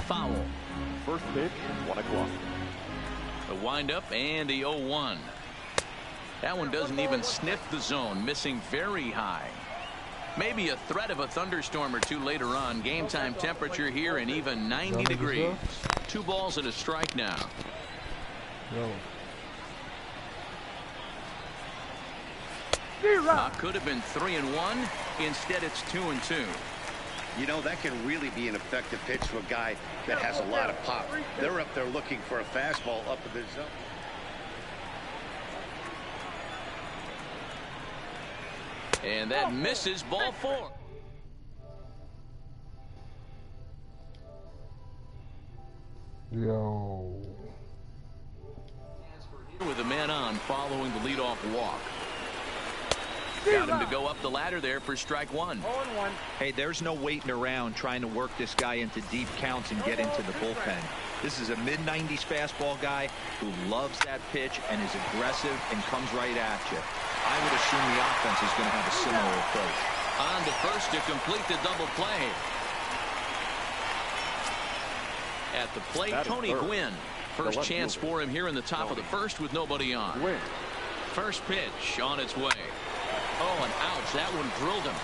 Foul. First pitch, 1 o'clock. The windup and the 0-1. That one doesn't even sniff the zone, missing very high. Maybe a threat of a thunderstorm or two later on. Game time temperature here and even 90 degrees. 2 balls and a strike now. Could have been 3-1. Instead, it's 2-2. You know, that can really be an effective pitch to a guy that has a lot of pop. They're up there looking for a fastball up in the zone. And that misses, ball 4. With a man on following the leadoff walk. Got him to go up the ladder there for strike 1. Hey, there's no waiting around trying to work this guy into deep counts and get into the bullpen. This is a mid-90s fastball guy who loves that pitch and is aggressive and comes right at you. I would assume the offense is going to have a similar approach. On to first to complete the double play. At the plate, Tony Gwynn. First chance for him here in the top of the first with nobody on. First pitch on its way. Oh, and ouch, that one drilled him.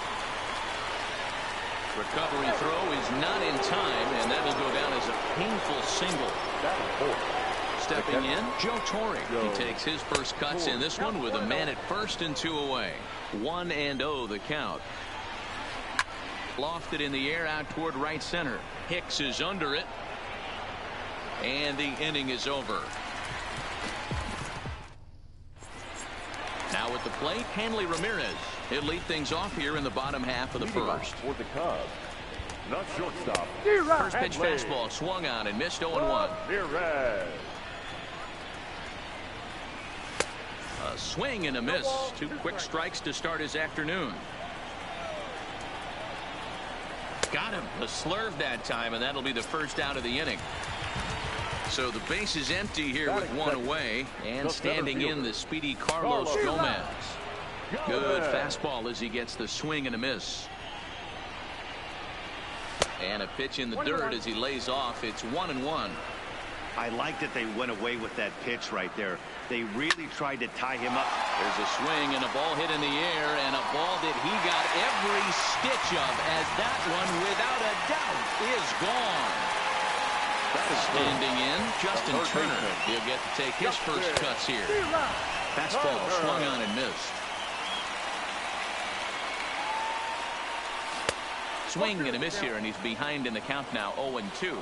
Recovery throw is not in time, and that will go down as a painful single. Stepping in, Joe Torre. He takes his first cuts in this one with a man at first and 2 away. 1-0 the count. Lofted in the air out toward right center. Hicks is under it. And the inning is over. Now at the plate, Hanley Ramirez. He'll lead things off here in the bottom half of the first. For the Cubs, not shortstop. First pitch fastball swung on and missed 0-1. A swing and a miss. 2 quick strikes to start his afternoon. Got him. A slurve that time, and that'll be the first out of the inning. So the base is empty here with 1 away, and standing in the speedy Carlos Gomez. Good fastball as he gets the swing and a miss. And a pitch in the dirt as he lays off. It's 1-1. I like that they went away with that pitch right there. They really tried to tie him up. There's a swing and a ball hit in the air, and a ball that he got every stitch of, as that one, without a doubt, is gone. Standing in, Justin Turner. He'll get to take his first cuts here. Fastball swung on and missed. Swing and a miss here, and he's behind in the count now, 0-2.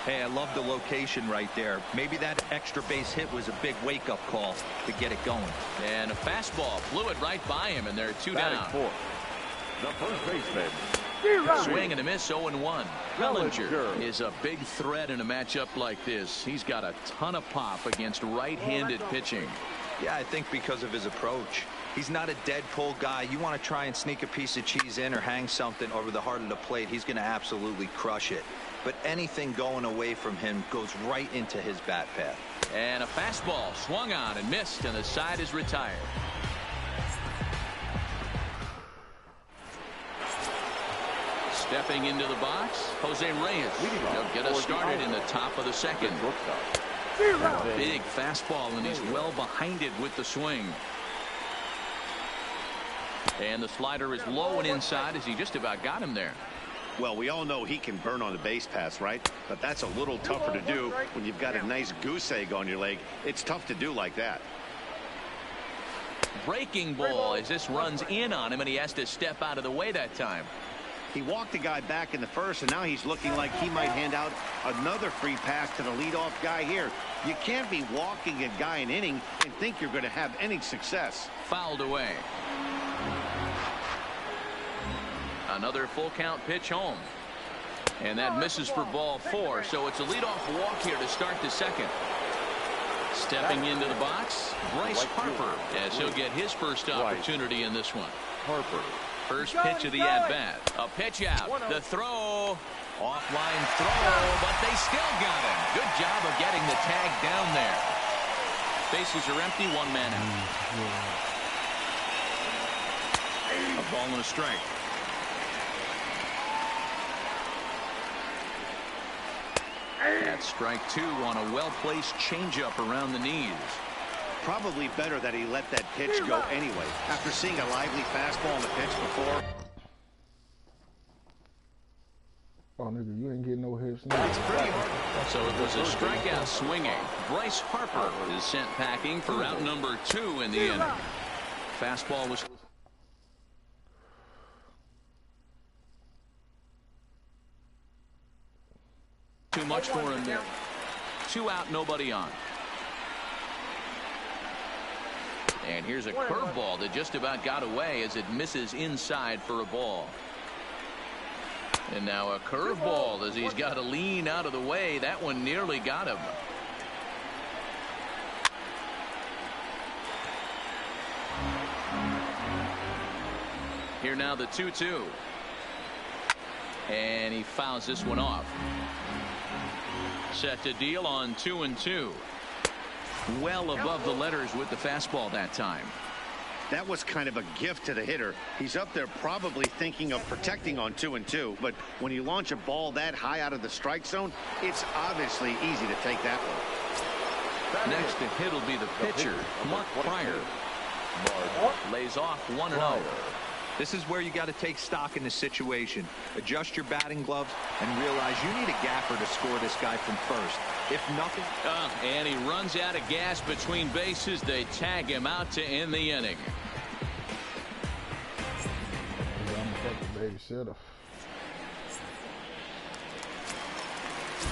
Hey, I love the location right there. Maybe that extra base hit was a big wake-up call to get it going. And a fastball flew it right by him, and they're 2 down. The first baseman. Swing and a miss, 0-1. Bellinger is a big threat in a matchup like this. He's got a ton of pop against right-handed pitching. Yeah, I think because of his approach. He's not a dead pull guy. You want to try and sneak a piece of cheese in or hang something over the heart of the plate, he's going to absolutely crush it. But anything going away from him goes right into his bat path. And a fastball swung on and missed, and the side is retired. Stepping into the box, Jose Reyes. He'll get us started in the top of the second. Big fastball, and he's well behind it with the swing. And the slider is low and inside as he just about got him there. Well, we all know he can burn on the base pass, right? But that's a little tougher to do when you've got a nice goose egg on your leg. It's tough to do like that. Breaking ball as this runs in on him, and he has to step out of the way that time. He walked the guy back in the first, and now he's looking like he might hand out another free pass to the leadoff guy here. You can't be walking a guy an inning and think you're going to have any success. Fouled away. Another full count pitch home. And that misses for ball 4, so it's a leadoff walk here to start the second. Stepping into the box, Bryce Harper, as he'll get his first opportunity in this one. Harper. First pitch of the at-bat. A pitch out. The throw. Offline throw, but they still got him. Good job of getting the tag down there. Bases are empty, 1 man out. A ball and a strike. That's strike 2 on a well-placed changeup around the knees. Probably better that he let that pitch go anyway. After seeing a lively fastball on the pitch before. Oh, nigga, you ain't getting no hits now. It's pretty hard. So it was a strikeout swinging. Bryce Harper is sent packing for out number 2 in the inning. Fastball was too much for him there. 2 out, nobody on. And here's a curveball that just about got away as it misses inside for a ball. And now a curveball as he's got to lean out of the way. That one nearly got him. Here now the 2-2. And he fouls this one off. Set to deal on 2-2. Well above the letters with the fastball that time. That was kind of a gift to the hitter. He's up there probably thinking of protecting on 2-2, but when you launch a ball that high out of the strike zone, it's obviously easy to take that one. Next to hit will be the pitcher, Mark Prior. Lays off 1-0. This is where you got to take stock in the situation. Adjust your batting gloves and realize you need a gapper to score this guy from first. If nothing. And he runs out of gas between bases. They tag him out to end the inning. I'm a fucking babysitter.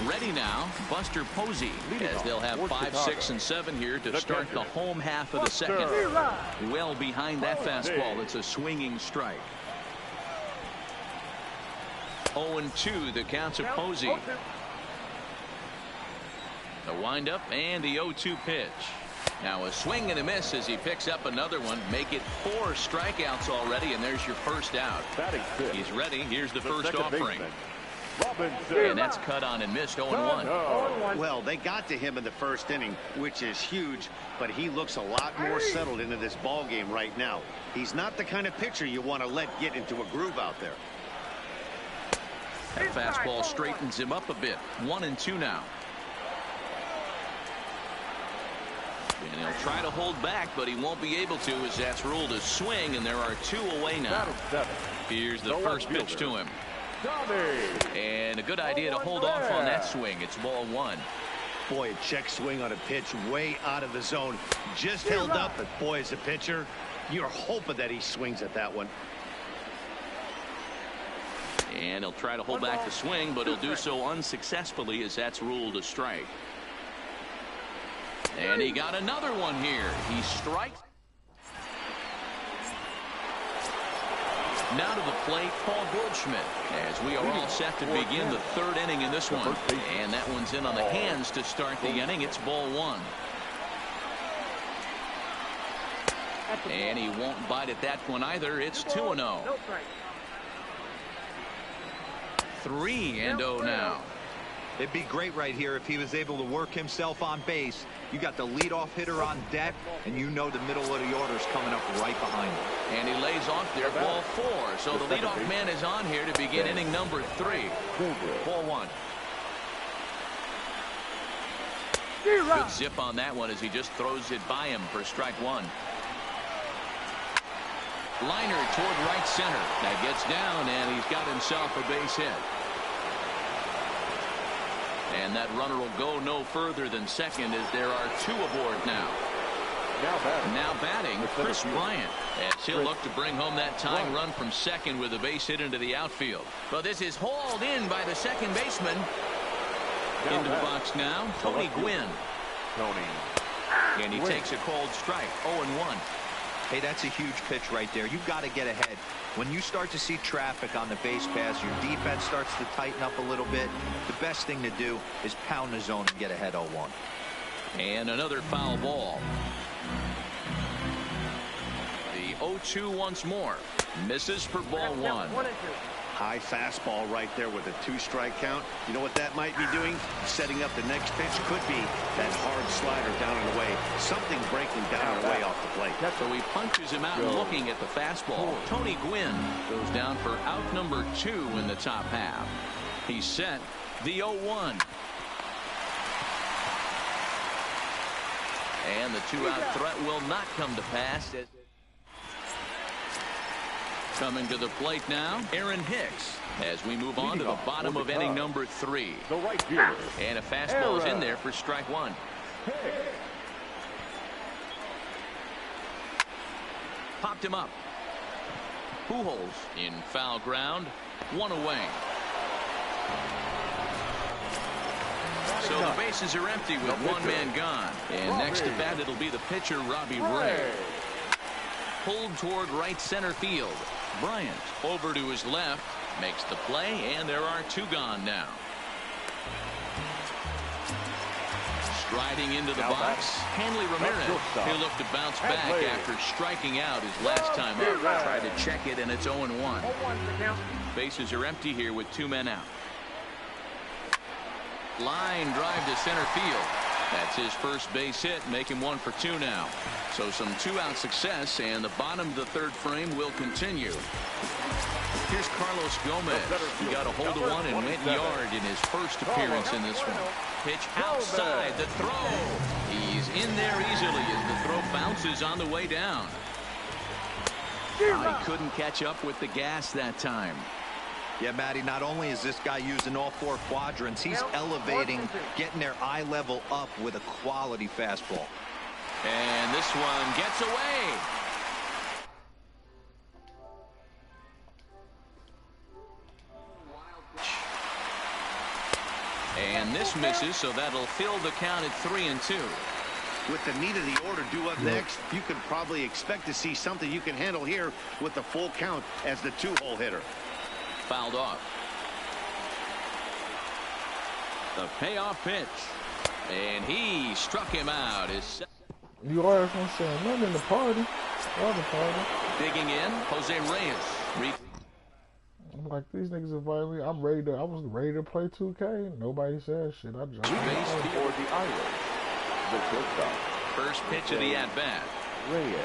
Ready now, Buster Posey, as they'll have 5, 6, and 7 here to start the home half of the second. Well behind that fastball, it's a swinging strike. 0-2, the count of Posey. The windup and the 0-2 pitch. Now a swing and a miss as he picks up another one. Make it 4 strikeouts already, and there's your first out. He's ready. Here's the first offering. And that's cut on and missed. 0-1. Well, they got to him in the first inning, which is huge, but he looks a lot more settled into this ball game right now. He's not the kind of pitcher you want to let get into a groove out there. That fastball straightens him up a bit. 1-2 now. And he'll try to hold back, but he won't be able to as that's ruled a swing, and there are 2 away now. Here's the first pitch to him. And a good idea to hold off on that swing. It's ball 1. Boy, a check swing on a pitch way out of the zone. Just held up, but boy, as a pitcher, you're hoping that he swings at that one. And he'll try to hold back the swing, but he'll do so unsuccessfully as that's ruled a strike. And he got another one here. He strikes. Now to the plate, Paul Goldschmidt, as we are all set to begin the 3rd inning in this one. And that one's in on the hands to start the inning. It's ball 1. And he won't bite at that one either. It's 2-0. 3-0 now. It'd be great right here if he was able to work himself on base. You got the leadoff hitter on deck, and you know the middle of the order's coming up right behind him. And he lays off there, ball 4. So the leadoff man is on here to begin inning number 3. Ball 1. Good zip on that one as he just throws it by him for strike 1. Liner toward right center. That gets down, and he's got himself a base hit. And that runner will go no further than second as there are 2 aboard now. Now batting, Chris Bryant. As he'll look to bring home that tying run from second with a base hit into the outfield. But this is hauled in by the second baseman. Into the box now, Tony Gwynn. And he takes a cold strike, 0-1. Hey, that's a huge pitch right there. You've got to get ahead. When you start to see traffic on the base pass, your defense starts to tighten up a little bit. The best thing to do is pound the zone and get ahead 0-1. And another foul ball. The 0-2 once more. Misses for ball 1. High fastball right there with a 2-strike count. You know what that might be doing? Setting up the next pitch. Could be that hard slider down and away. Something breaking down and away off the plate. So he punches him out looking at the fastball. Tony Gwynn goes down for out number 2 in the top half. He's set. The 0-1. And the two-out threat will not come to pass. Coming to the plate now, Aaron Hicks, as we move on to the bottom of inning number 3. The right fielder. And a fastball is in there for strike 1. Popped him up. Pujols in foul ground. 1 away. So the bases are empty with 1 man gone. And next to bat, it'll be the pitcher, Robbie Ray. Pulled toward right center field. Bryant over to his left. Makes the play, and there are 2 gone now. Striding into the box, Hanley Ramirez. He'll look to bounce back after striking out his last time up. Tried to check it, and it's 0-1. Bases are empty here with 2 men out. Line drive to center field. That's his first base hit, making 1 for 2 now. So some 2-out success, and the bottom of the 3rd frame will continue. Here's Carlos Gomez. He got a hold of one and went yard in his first appearance in this one. Pitch outside, the throw. He's in there easily as the throw bounces on the way down. He couldn't catch up with the gas that time. Yeah, Matty, not only is this guy using all 4 quadrants, he's elevating, getting their eye level up with a quality fastball. And this one gets away. And this misses, so that'll fill the count at 3-2. With the meat of the order due up next, you could probably expect to see something you can handle here with the full count as the 2-hole hitter. Fouled off. The payoff pitch. And he struck him out. You always gonna say nothing in the party. Other party. Digging in, Jose Reyes. I'm like, these niggas are violent. I was ready to play 2K. Nobody said shit. I jumped Base for the Islanders. The shortstop. First pitch of the at-bat. Reyes.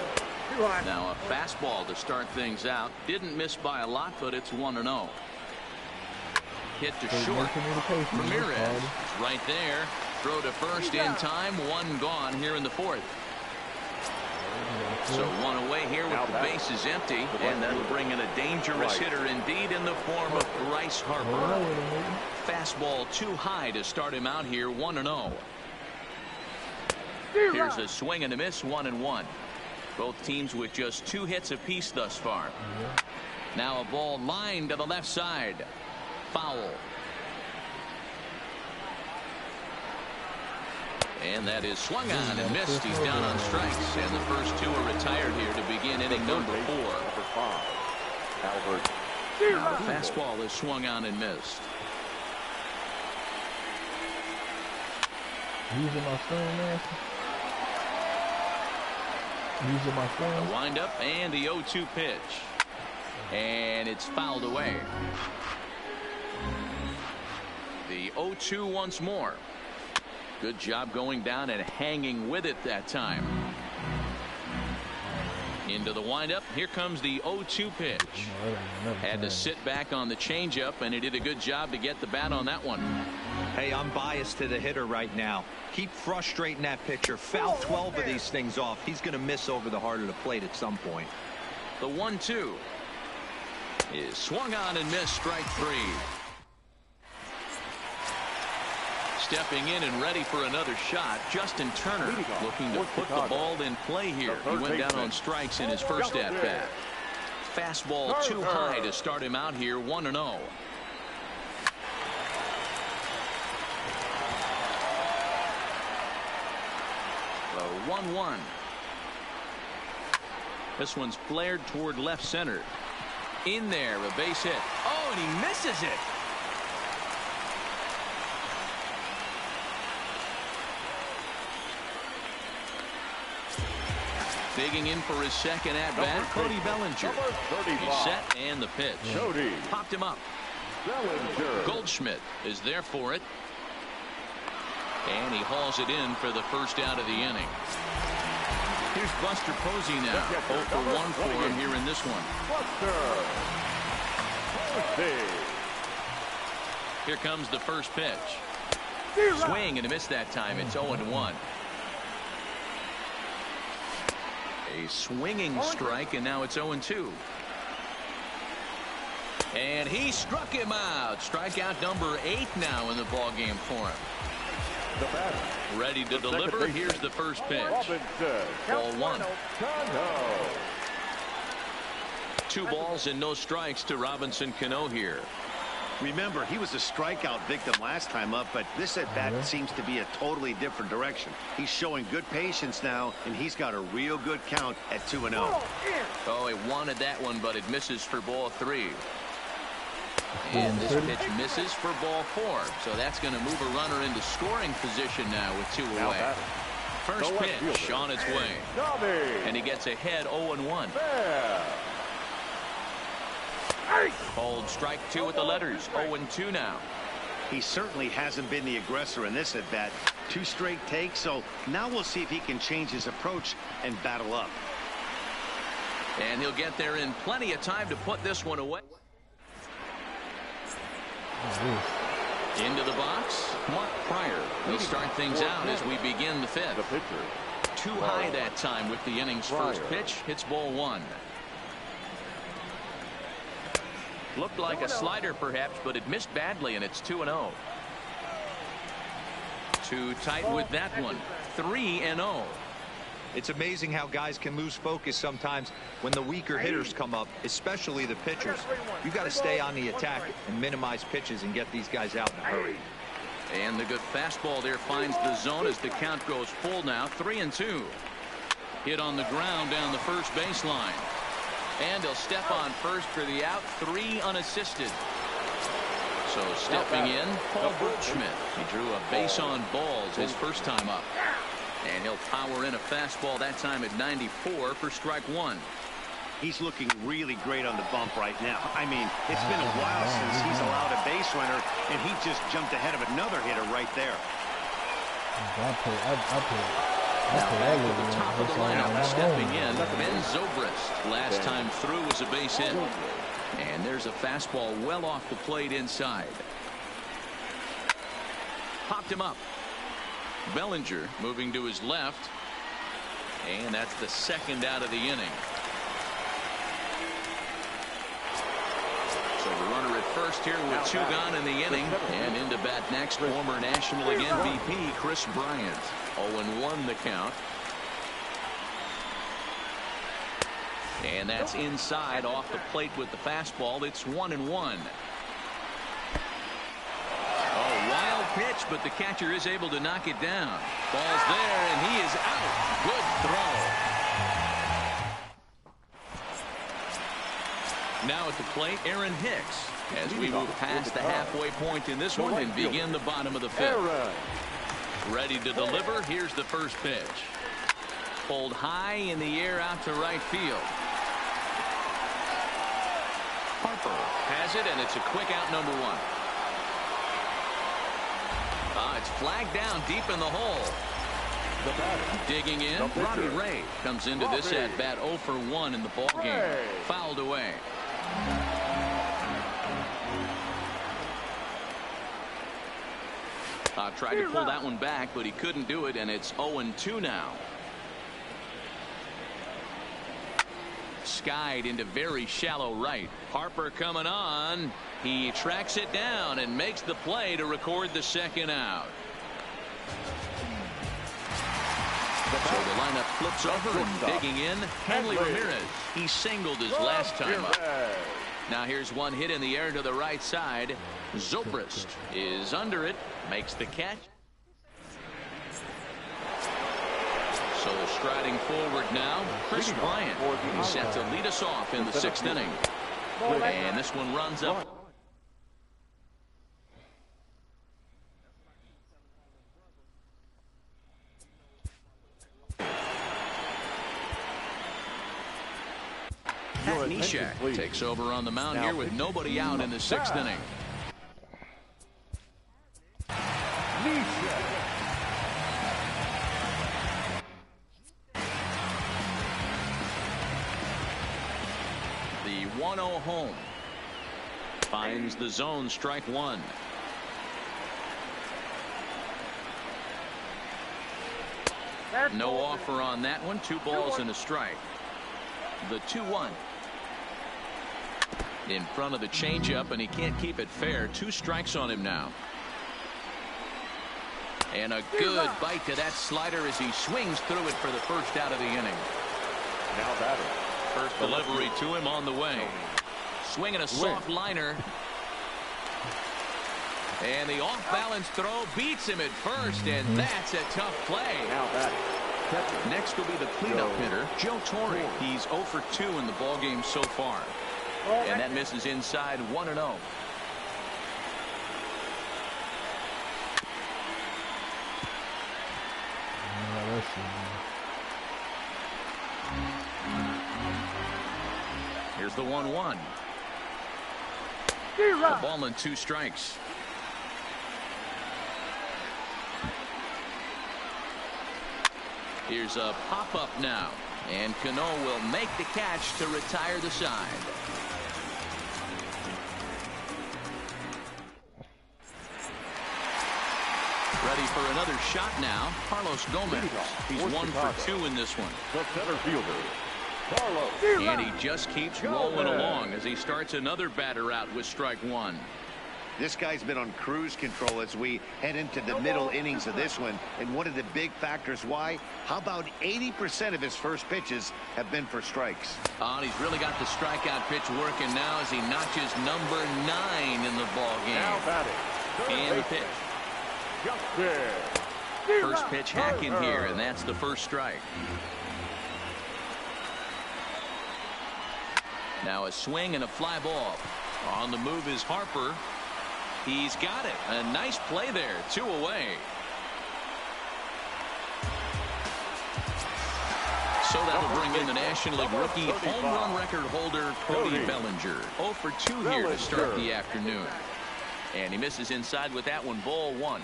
Now a fastball to start things out. Didn't miss by a lot, but it's 1-0. Hit to short. Ramirez is right there. Throw to first in time. 1 gone here in the 4th. So 1 away here with the bases empty, and that'll bring in a dangerous hitter indeed in the form of Bryce Harper. Fastball too high to start him out here. 1-0. Here's a swing and a miss. 1-1. Both teams with just 2 hits apiece thus far. Now a ball lined to the left side. Foul. And that is swung on and missed. He's down on strikes, and the first 2 are retired here to begin inning number 4. Albert. Now the fastball is swung on and missed. Using my phone, man. Using my phone. The wind up and the 0-2 pitch. And it's fouled away. The 0-2 once more. Good job going down and hanging with it that time. Into the windup. Here comes the 0-2 pitch. Had to sit back on the changeup, and he did a good job to get the bat on that one. Hey, I'm biased to the hitter right now. Keep frustrating that pitcher. Foul 12 of these things off. He's going to miss over the heart of the plate at some point. The 1-2 is swung on and missed. Strike 3. Stepping in and ready for another shot, Justin Turner looking to put the ball in play here. He went down on strikes in his first at-bat. Fastball too high to start him out here. 1-0. The 1-1. This one's flared toward left center. In there, a base hit. Oh, and he misses it. Digging in for his second at-bat, Cody Bellinger. He's set, and the pitch. Cody. Popped him up. Bellinger. Goldschmidt is there for it. And he hauls it in for the first out of the inning. Here's Buster Posey now. 0 for 1 for him here in this one. Here comes the first pitch. Swing and a miss that time. It's 0-1. A swinging strike, and now it's 0-2. And he struck him out. Strikeout number 8 now in the ball game for him. The batter. Ready to deliver. Here's the first pitch. Ball 1. 2 balls and no strikes to Robinson Cano here. Remember, he was a strikeout victim last time up, but this at-bat seems to be a totally different direction. He's showing good patience now, and he's got a real good count at 2-0. Oh, he wanted that one, but it misses for ball 3. And this pitch misses for ball 4. So that's going to move a runner into scoring position now with 2 away. First pitch on its way. And he gets ahead 0-1. Called strike 2 with the letters. 0-2 now. He certainly hasn't been the aggressor in this at-bat. 2 straight takes, so now we'll see if he can change his approach and battle up. And he'll get there in plenty of time to put this one away. Into the box, Mark Prior. He'll start things out as we begin the 5th. The pitcher. Too high that time with the inning's first pitch. Hits ball 1. Looked like a slider perhaps, but it missed badly, and it's 2-0. Too tight with that one. 3-0. It's amazing how guys can lose focus sometimes when the weaker hitters come up, especially the pitchers. You got to stay on the attack and minimize pitches and get these guys out in a hurry. And the good fastball there finds the zone as the count goes full now. 3-2. Hit on the ground down the first baseline. And he'll step on first for the out. 3 unassisted. So stepping in, Paul Goldschmidt. He drew a base on balls his first time up. And he'll power in a fastball that time at 94 for strike 1. He's looking really great on the bump right now. I mean, it's been a while since he's allowed a base runner, and he just jumped ahead of another hitter right there. Now back to the top of the lineup, stepping in, Ben Zobrist. Last time through was a base hit. And there's a fastball well off the plate inside. Popped him up. Bellinger moving to his left. And that's the second out of the inning. So the runner at first here with 2 gone in the inning. And into bat next, former National League MVP Chris Bryant. 0-1 the count. And that's inside off the plate with the fastball. It's 1-1. Oh, wild pitch, but the catcher is able to knock it down. Ball's there, and he is out. Good throw. Now at the plate, Aaron Hicks. As we move past the halfway point in this one and begin the bottom of the 5th. Ready to deliver. Here's the first pitch. Pulled high in the air out to right field. Harper has it, and it's a quick out, number 1. It's flagged down deep in the hole. Digging in, Robbie Ray comes into this at bat 0 for 1 in the ball game. Fouled away. Tried to pull that one back, but he couldn't do it, and it's 0-2 now. Skied into very shallow right. Harper coming on. He tracks it down and makes the play to record the second out. So the lineup flips over and digging in. Hanley Ramirez. He singled his last time up. Now here's one hit in the air to the right side. Zobrist is under it. Makes the catch. So striding forward now, Chris Bryant. He's set to lead us off in the 6th inning. And this one runs up. Pat Neshek takes over on the mound here with nobody out in the 6th inning. The 1-0 home. Finds the zone, strike 1. No offer on that one. 2 balls and a strike. The 2-1. In front of the changeup, and he can't keep it fair. 2 strikes on him now. And a good bite to that slider as he swings through it for the first out of the inning. Now batting. First delivery to him on the way. Swinging a soft liner. And the off-balance throw beats him at first, and that's a tough play. Now batting. Next will be the cleanup hitter, Joe Torre. He's 0 for 2 in the ballgame so far. And that misses inside 1-0. Here's the 1-1. A ball and 2 strikes. Here's a pop-up now. And Cano will make the catch to retire the side. Ready for another shot now. Carlos Gomez. He's 1 for 2 in this one. The center fielder, Carlos. And he just keeps rolling along as he starts another batter out with strike 1. This guy's been on cruise control as we head into the middle innings of this one. And one of the big factors why, how about 80% of his first pitches have been for strikes? And he's really got the strikeout pitch working now as he notches number 9 in the ball game. Now batting. And the pitch. First pitch hacking here, and that's the first strike. Now a swing and a fly ball. On the move is Harper. He's got it. A nice play there. 2 away. So that'll bring in the National League rookie home run record holder Cody Bellinger. 0 for 2 here to start the afternoon. And he misses inside with that one. Ball 1.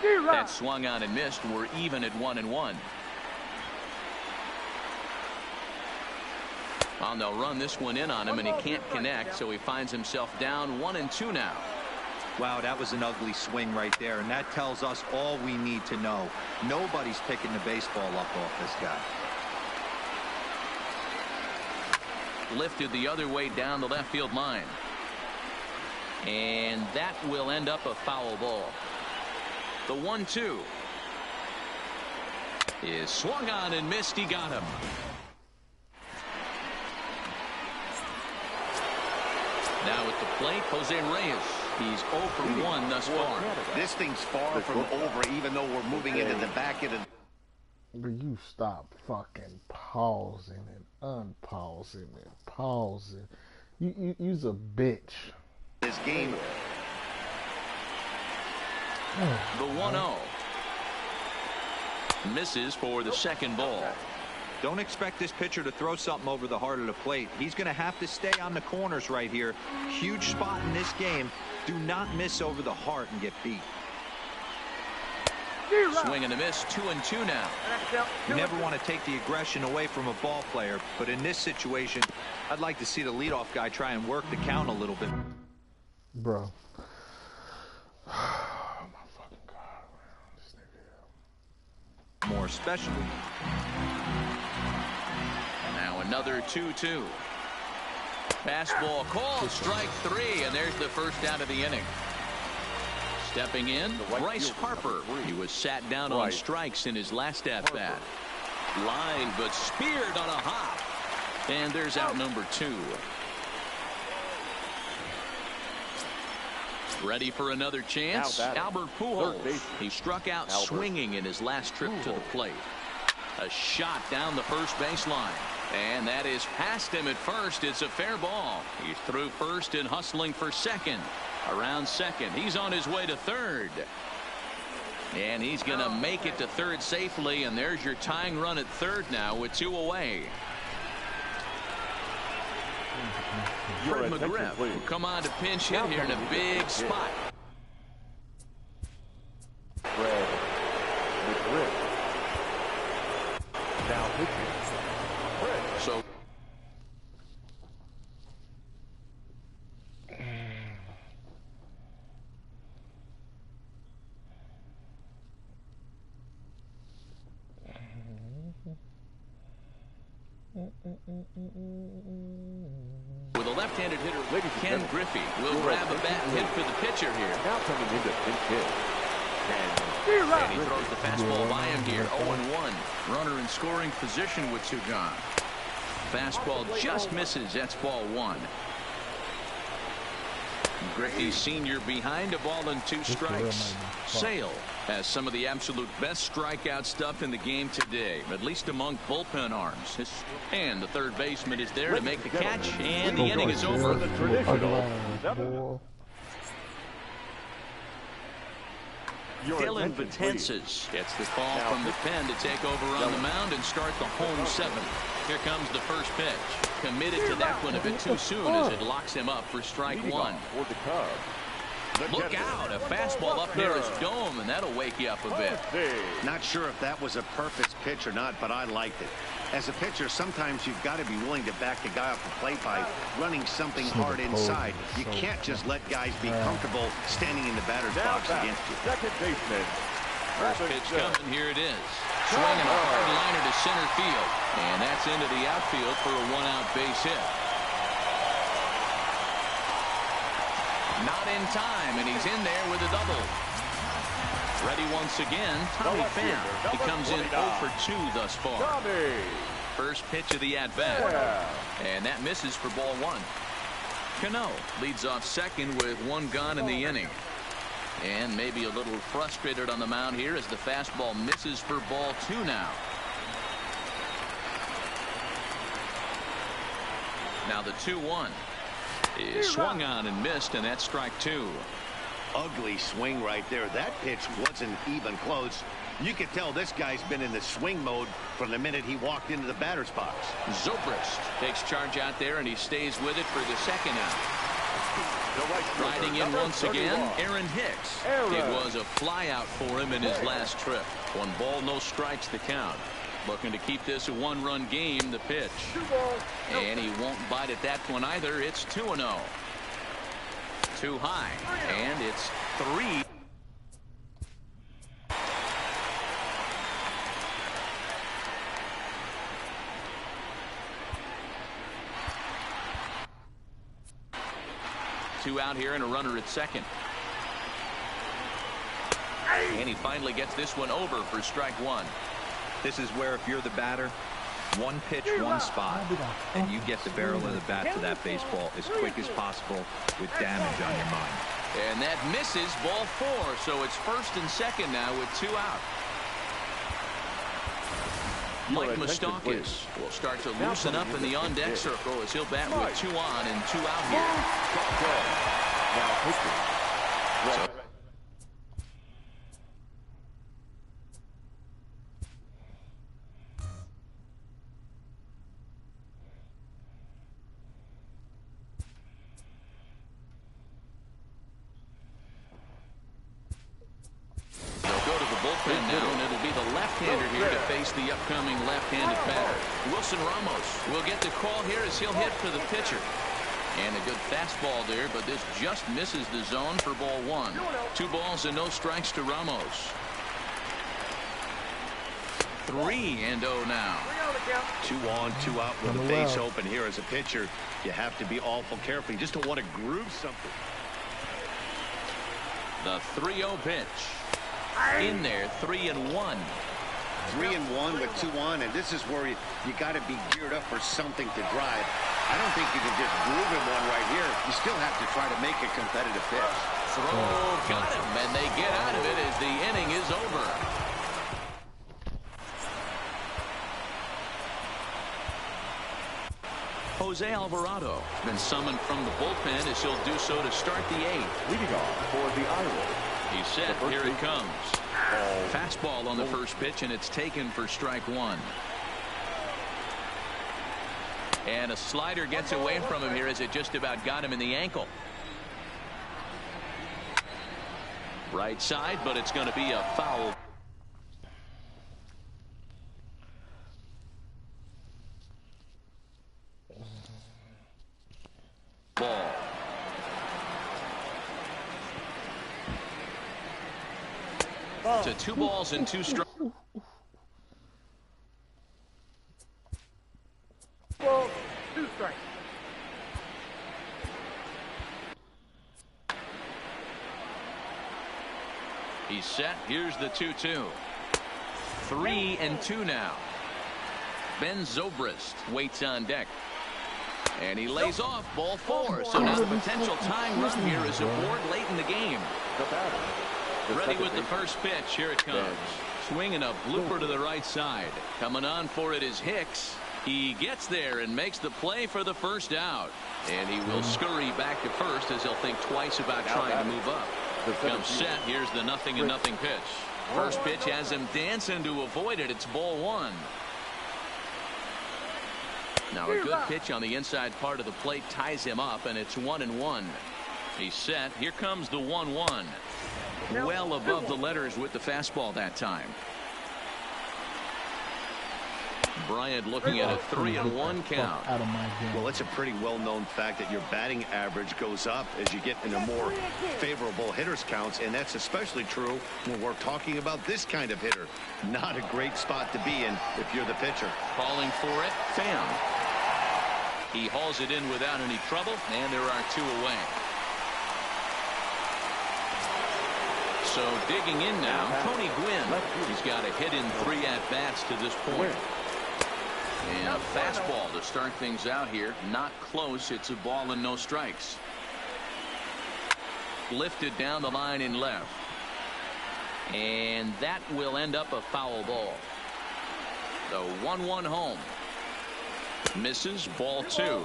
That swung on and missed. We're even at 1-1. Well, they'll run this one in on him, and he can't connect, so he finds himself down 1-2 now. Wow, that was an ugly swing right there, and that tells us all we need to know. Nobody's picking the baseball up off this guy. Lifted the other way down the left field line. And that will end up a foul ball. The 1-2 is swung on and missed. He got him. Now at the plate, Jose Reyes. He's 0 for 1 thus far. This thing's far from over, even though we're moving into the back end of. But you stop fucking pausing and unpausing and pausing. You's a bitch. This game. The 1-0 misses for the second ball. Don't expect this pitcher to throw something over the heart of the plate. He's going to have to stay on the corners right here. Huge spot in this game. Do not miss over the heart and get beat. Swing and a miss. 2-2 now. You never want to take the aggression away from a ball player, but in this situation, I'd like to see the leadoff guy try and work the count a little bit. Bro. Oh my fucking God, man. This nigga. More especially. Now another 2-2. Fastball called, strike 3, and there's the first out of the inning. Stepping in, Bryce Harper. He was sat down on strikes in his last at-bat. Line, but speared on a hop. And there's out number 2. Ready for another chance? Albert Pujols. He struck out swinging in his last trip to the plate. A shot down the first baseline. And that is past him at first. It's a fair ball. He's through first and hustling for second. Around second. He's on his way to third. And he's going to make it to third safely. And there's your tying run at third now with 2 away. Fred McGriff will come on to pinch hit here in a big spot. Fred McGriff. Now pitching. So With a left-handed hitter, Ken Griffey will grab a bat and hit for the pitcher here. Now coming into pinch hit. And he throws the fastball by him here, 0-1. Runner in scoring position with 2 gone. Fastball just misses. That's ball 1. Griffey Sr. behind a ball and 2 strikes. Sale has some of the absolute best strikeout stuff in the game today, at least among bullpen arms. And the third baseman is there to make the catch, and the inning is over. The traditional Dylan Betances gets the call from the pen to take over on the mound and start the home 7th. Here comes the first pitch. Committed to that one a bit too soon as it locks him up for strike 1. Look out, a fastball up near his dome, and that'll wake you up a bit. Not sure if that was a perfect pitch or not, but I liked it. As a pitcher, sometimes you've got to be willing to back the guy off the plate by running something hard inside. You can't just let guys be comfortable standing in the batter's box against you. Second baseman. First pitch coming, here it is. Swinging a hard liner to center field, and that's into the outfield for a 1-out base hit. Not in time, and he's in there with a double. Ready once again, Tommy Pham. He comes in 0 for 2 thus far. First pitch of the at-bat. And that misses for ball 1. Cano leads off second with 1 gone in the inning. And maybe a little frustrated on the mound here as the fastball misses for ball 2 now. Now the 2-1 is swung on and missed, and that's strike 2. Ugly swing right there. That pitch wasn't even close. You could tell this guy's been in the swing mode from the minute he walked into the batter's box. Zobrist takes charge out there, and he stays with it for the 2nd out. Riding in once again, Aaron Hicks. It was a flyout for him in his last trip. 1 ball, no strikes to count. Looking to keep this a 1-run game, the pitch. And he won't bite at that one either. It's 2-0. Too high, and it's 3. Two out here and a runner at second. And he finally gets this one over for strike 1. This is where if you're the batter, 1 pitch, 1 spot, and you get the barrel of the bat to that baseball as quick as possible with damage on your mind. And that misses ball 4, so it's 1st and 2nd now with 2 out. Mike Moustakas will start to loosen up in the on-deck circle as he'll bat with 2 on and 2 out here. Now pitching. Bullpen now, and it'll be the left-hander here to face the upcoming left-handed batter. Wilson Ramos will get the call here as he'll hit for the pitcher. And a good fastball there, but this just misses the zone for ball 1. 2 balls and no strikes to Ramos. 3-0 now. 2 on, 2 out with the base open here as a pitcher. You have to be awful careful. You just don't want to groove something. The 3-0 pitch. In there, 3-1. 3-1 with 2 on, and this is where you got to be geared up for something to drive. I don't think you can just groove him one right here. You still have to try to make a competitive pitch. Throw got him, and they get out of it as the inning is over. Jose Alvarado has been summoned from the bullpen as he'll do so to start the 8th. Leading off for the Irish. He's set. Here it comes. Fastball on the first pitch, and it's taken for strike 1. And a slider gets away from him here as it just about got him in the ankle. Right side, but it's going to be a foul. Ball. To 2 balls and 2 strikes. He's set. Here's the 2-2. 3-2 now. Ben Zobrist waits on deck. And he lays off ball 4. So now the potential tying run here is aboard late in the game. Ready with the first pitch. Here it comes. Swinging a blooper to the right side. Coming on for it is Hicks. He gets there and makes the play for the first out. And he will scurry back to first as he'll think twice about trying to move up. Comes set. Here's the 0-0 pitch. First pitch has him dancing to avoid it. It's ball 1. Now a good pitch on the inside part of the plate ties him up, and it's 1-1. He's set. Here comes the 1-1. Well above the letters with the fastball that time. Bryant looking at a 3-1 count. Well, it's a pretty well-known fact that your batting average goes up as you get into more favorable hitters counts, and that's especially true when we're talking about this kind of hitter. Not a great spot to be in if you're the pitcher. Calling for it, Pham. He hauls it in without any trouble, and there are 2 away. So digging in now, Tony Gwynn. He's got a hit in 3 at-bats to this point. And a fastball to start things out here. Not close. It's a ball and no strikes. Lifted down the line in left. And that will end up a foul ball. The 1-1 home. Misses, ball 2.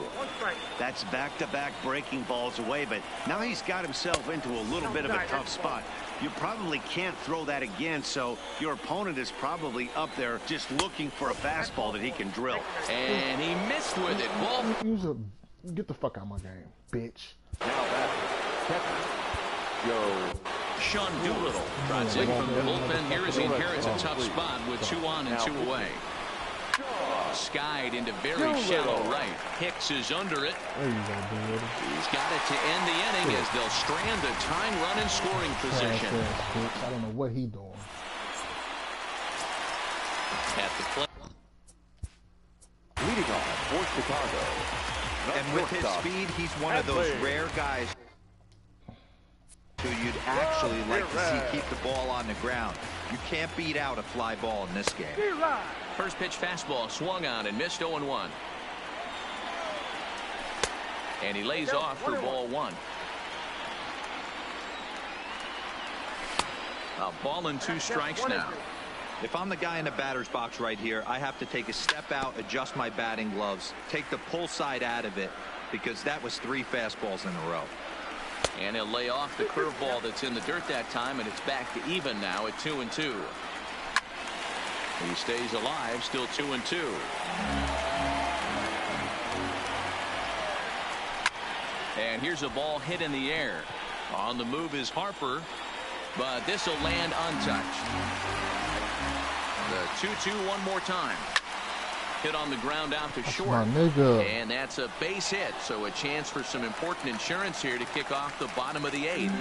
That's back-to-back breaking balls away, but now he's got himself into a little bit of a tough spot. You probably can't throw that again, so your opponent is probably up there just looking for a fastball that he can drill. And he missed with it. Ball. Get the fuck out of my game, bitch. Sean Doolittle drives in from the bullpen here as he inherits a tough spot with 2 on and 2 away. Skied into very shallow right. Hicks is under it. He's got it to end the inning as they'll strand the tying run in scoring position. I don't know what he doing. At the plate. Leading off for Chicago. And with his speed, he's one of those rare guys who you'd actually like to see keep the ball on the ground. You can't beat out a fly ball in this game. First pitch fastball swung on and missed 0-1. And he lays off for ball 1. A ball and 2 strikes now. If I'm the guy in the batter's box right here, I have to take a step out, adjust my batting gloves, take the pull side out of it, because that was 3 fastballs in a row. And he'll lay off the curveball that's in the dirt that time, and it's back to even now at 2-2. He stays alive, still 2-2. And here's a ball hit in the air. On the move is Harper, but this will land untouched. The 2-2 one more time. Hit on the ground out to short. And that's a base hit, so a chance for some important insurance here to kick off the bottom of the 8th.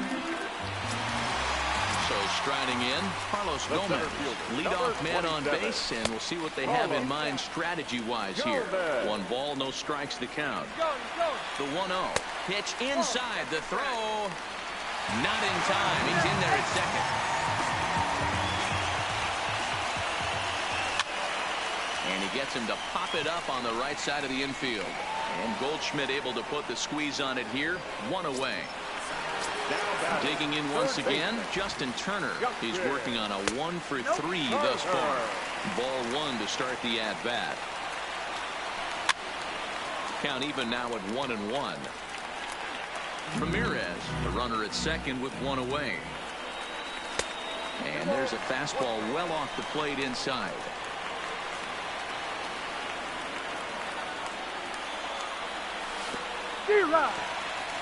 So striding in, Carlos Gomez, leadoff man on base, and we'll see what they have in mind strategy-wise here. 1 ball, no strikes to count. The 1-0. Pitch inside, the throw. Not in time. He's in there at second. And he gets him to pop it up on the right side of the infield. And Goldschmidt able to put the squeeze on it here. 1 away. Digging in once again, Justin Turner. He's working on a 1 for 3 thus far. Ball 1 to start the at-bat. Count even now at 1-1. Ramirez, the runner at second with 1 away. And there's a fastball well off the plate inside.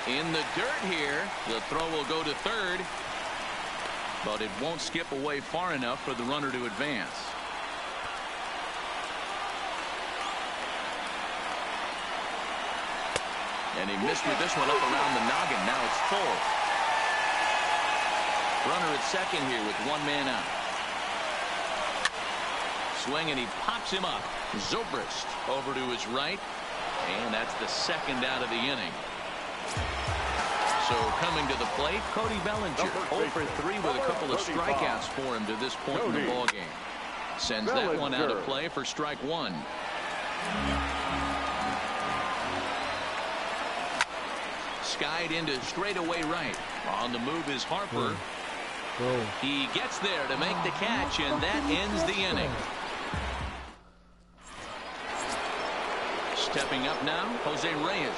In the dirt here, the throw will go to third, but it won't skip away far enough for the runner to advance. And he missed with this one up around the noggin. Now it's full. Runner at second here with 1 man out. Swing, and he pops him up. Zobrist over to his right. And that's the 2nd out of the inning. So So coming to the plate, Cody Bellinger. 0 for 3 with a couple of strikeouts for him to this point in the ballgame. Sends that one out of play for strike one. Skied into straightaway right. On the move is Harper. He gets there to make the catch, and that ends the inning. Stepping up now, Jose Reyes.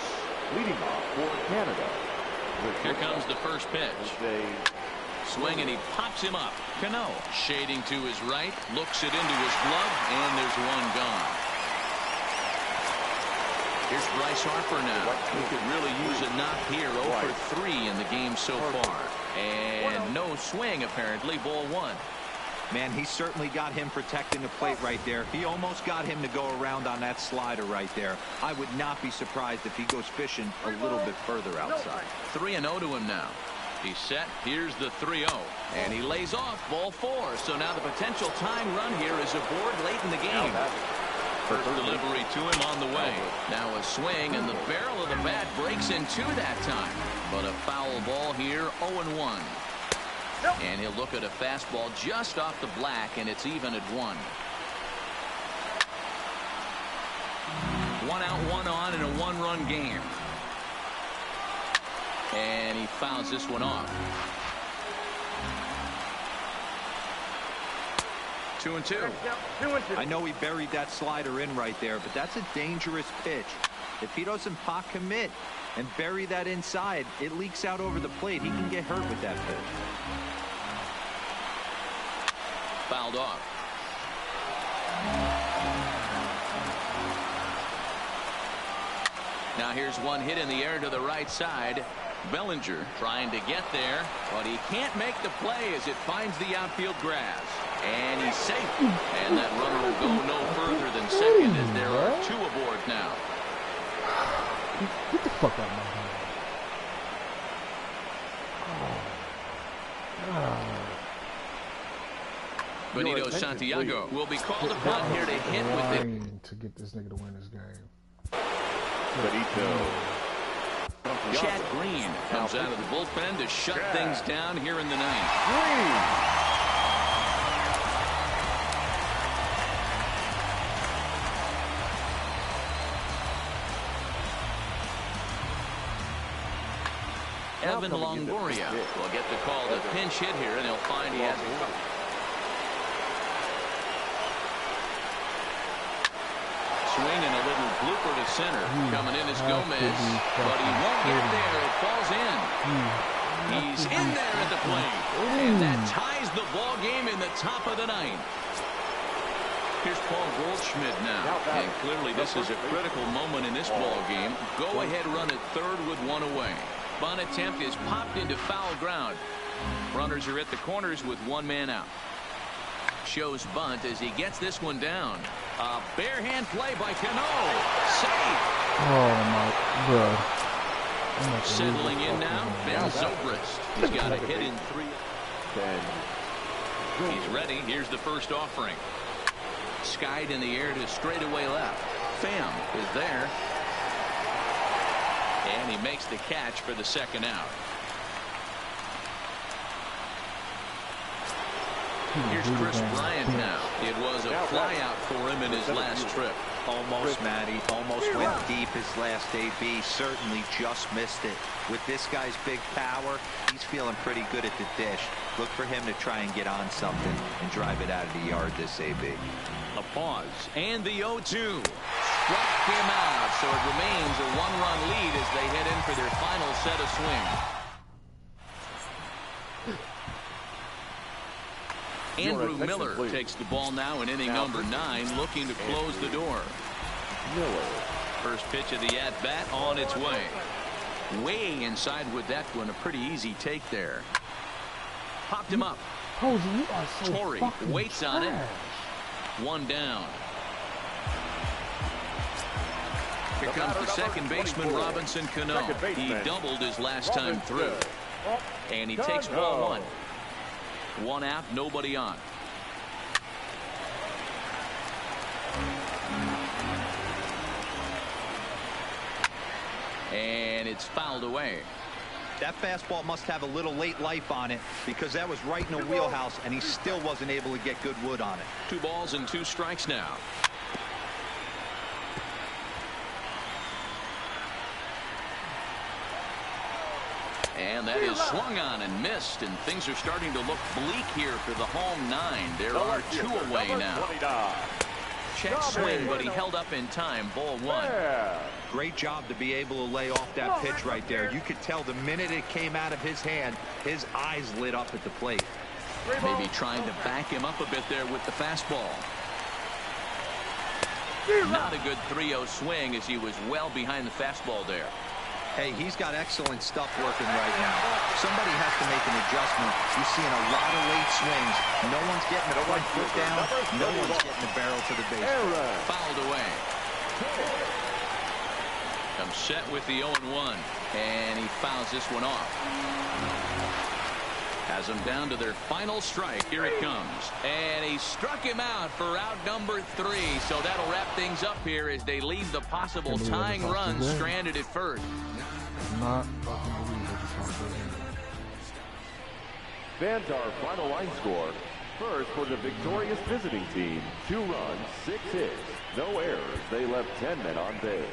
Leading off for Canada. Here comes the first pitch. Swing, and he pops him up. Cano shading to his right, looks it into his glove, and there's one gone. Here's Bryce Harper now. He could really use a knock here. 0 for 3 in the game so far. And no swing, apparently. Ball one. Man, he certainly got him protecting the plate right there. He almost got him to go around on that slider right there. I would not be surprised if he goes fishing a little bit further outside. 3-0 to him now. He's set. Here's the 3-0. And he lays off ball 4. So now the potential tying run here is aboard late in the game. First delivery to him on the way. Now a swing, and the barrel of the bat breaks in two that time. But a foul ball here, 0-1. And he'll look at a fastball just off the black, and it's even at 1. 1 out, 1 on in a 1-run game. And he fouls this one off. 2-2. I know he buried that slider in right there, but that's a dangerous pitch. If he doesn't pot commit and bury that inside, it leaks out over the plate. He can get hurt with that pitch. Fouled off. Now here's one hit in the air to the right side. Bellinger trying to get there, but he can't make the play as it finds the outfield grass. And he's safe. And that runner will go no further than second as there are 2 aboard now. Get the fuck out of my hand. Benito Santiago will be called upon here to hit with it. To get this nigga to win this game. Benito. Chad Green comes out of the bullpen to shut things down here in the 9th. Evan Longoria will get the call to pinch hit here, and he'll find he has it. Swing and a little blooper to center. Coming in is Gomez, but he won't get there. It falls in. He's in there at the plate, and that ties the ball game in the top of the 9th. Here's Paul Goldschmidt now, and clearly this is a critical moment in this ball game. Go ahead run at third with 1 away. Bunt attempt is popped into foul ground. Runners are at the corners with 1 man out. Shows bunt as he gets this one down. A bare hand play by Cano. Safe. Oh my God. Settling in now, Ben Zobrist. He's got a hit in 3. He's ready. Here's the first offering. Skied in the air to straightaway left. Pham is there. And he makes the catch for the second out. Here's Chris Bryant now. It was a fly out for him in his last trip. Almost, Matty. Almost went deep his last AB. Certainly just missed it. With this guy's big power, he's feeling pretty good at the dish. Look for him to try and get on something and drive it out of the yard this AB. A pause. And the 0-2. Struck him out. So it remains a 1-run lead as they head in for their final set of swings. Andrew Miller takes the ball now in inning number 9, looking to close the door. Miller. First pitch of the at-bat on its way. Way inside with that one. A pretty easy take there. Popped him up. Posey, you are so Torrey fucking waits trash. on it. 1 down. Here comes the second baseman, Robinson Cano. He doubled his last time through. And he takes ball 1. 1 out, nobody on. And it's fouled away. That fastball must have a little late life on it because that was right in the wheelhouse, and he still wasn't able to get good wood on it. 2 balls and 2 strikes now. And that is swung on and missed, and things are starting to look bleak here for the home 9. There are 2 away now. Check swing, but he held up in time. Ball 1. Great job to be able to lay off that pitch right there. You could tell the minute it came out of his hand, his eyes lit up at the plate. Maybe trying to back him up a bit there with the fastball. Not a good 3-0 swing as he was well behind the fastball there. Hey, he's got excellent stuff working right now. Somebody has to make an adjustment. You're seeing a lot of late swings. No one's getting the front foot down. No one's getting the barrel to the base. Fouled away. Comes set with the 0-1, and he fouls this one off. Has them down to their final strike. Here it comes. And he struck him out for out number 3. So that'll wrap things up here as they leave the possible tying run stranded at first. Not fucking believe what the fuck Fans, our final line score. First for the victorious visiting team, 2 runs, 6 hits, no errors. They left 10 men on base.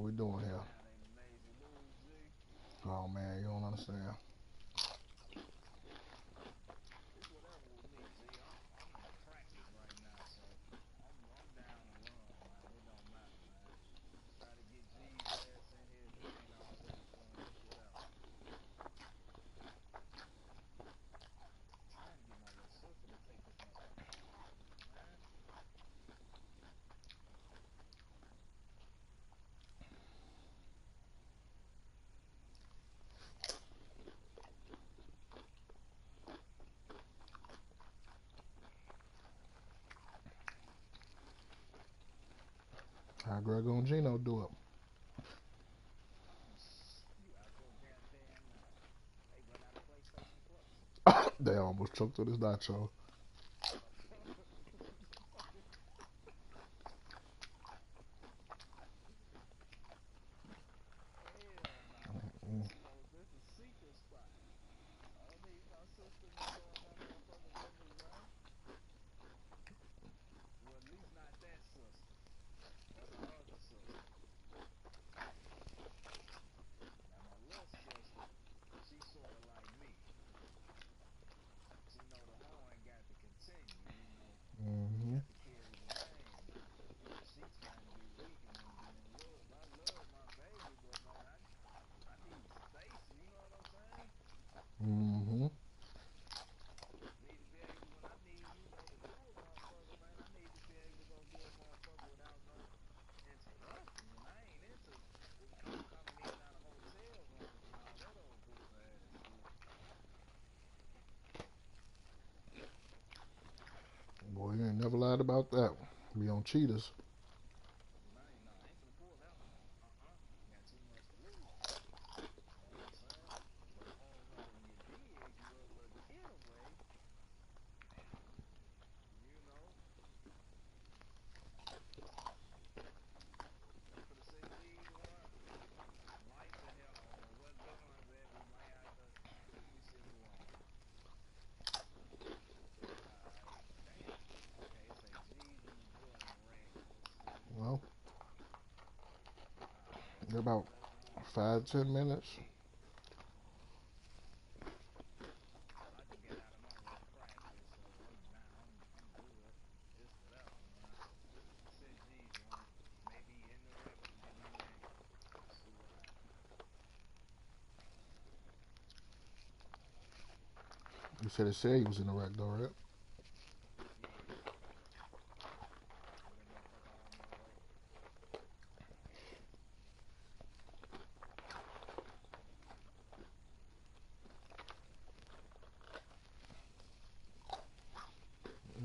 we doing here? Oh man, you don't understand. How Grego and Gino do it? They almost choked on this nacho. Mm. Mm-hmm. Mm-hmm. Boy, you ain't never lied about that. Be on cheaters. Well, they're about 5-10 minutes. You said it said he was in the wreck though, right?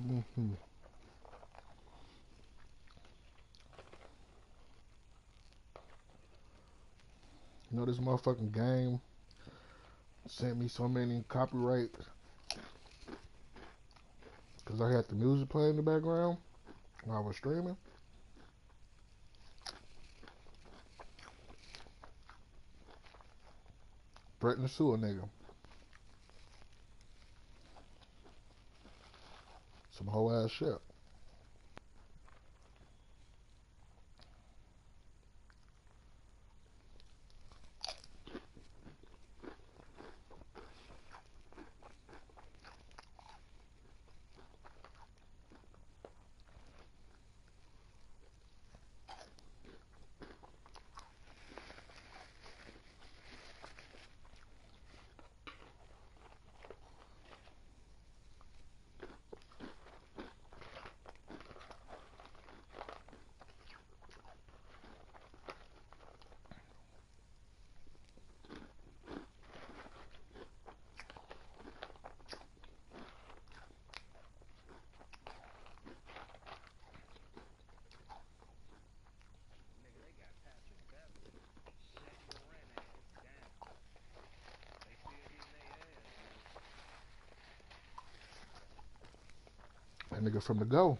Mm-hmm. You know this motherfucking game sent me so many copyrights because I had the music playing in the background while I was streaming. Threatening to sue a nigga. Some whole ass shit. That nigga from the go.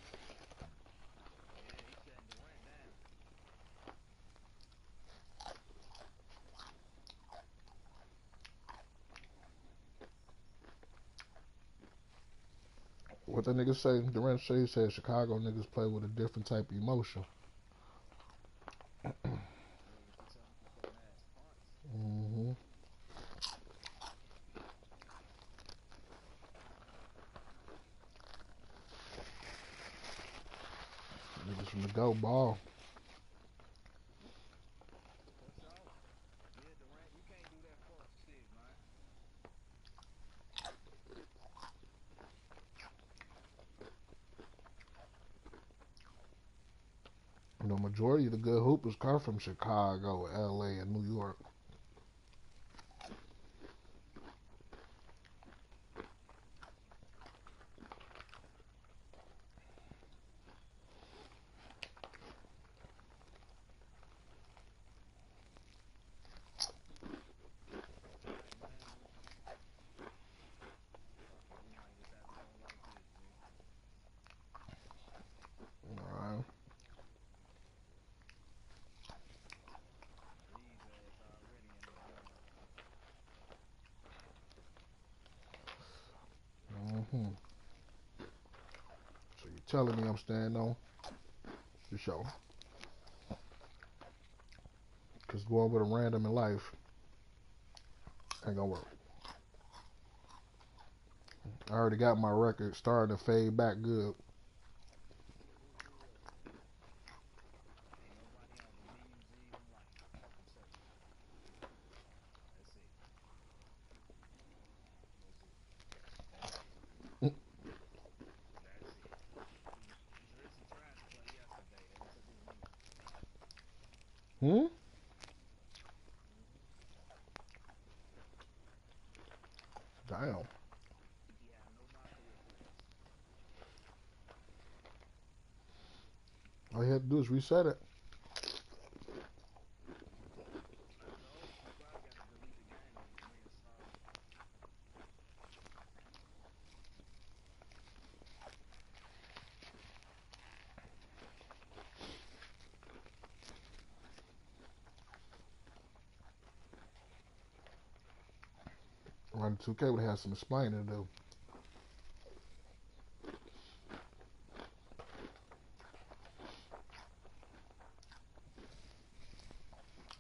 What that nigga say? Durant say he said Chicago niggas play with a different type of emotion. go, ball. The majority of the good hoopers come from Chicago, LA, and New York. Alright. Mm-hmm. So you're telling me I'm staying on the show. Because going with a random in life ain't gonna work. I already got my record starting to fade back good. Hmm? Damn. All you had to do is reset it. Run 2K would have some explaining to do.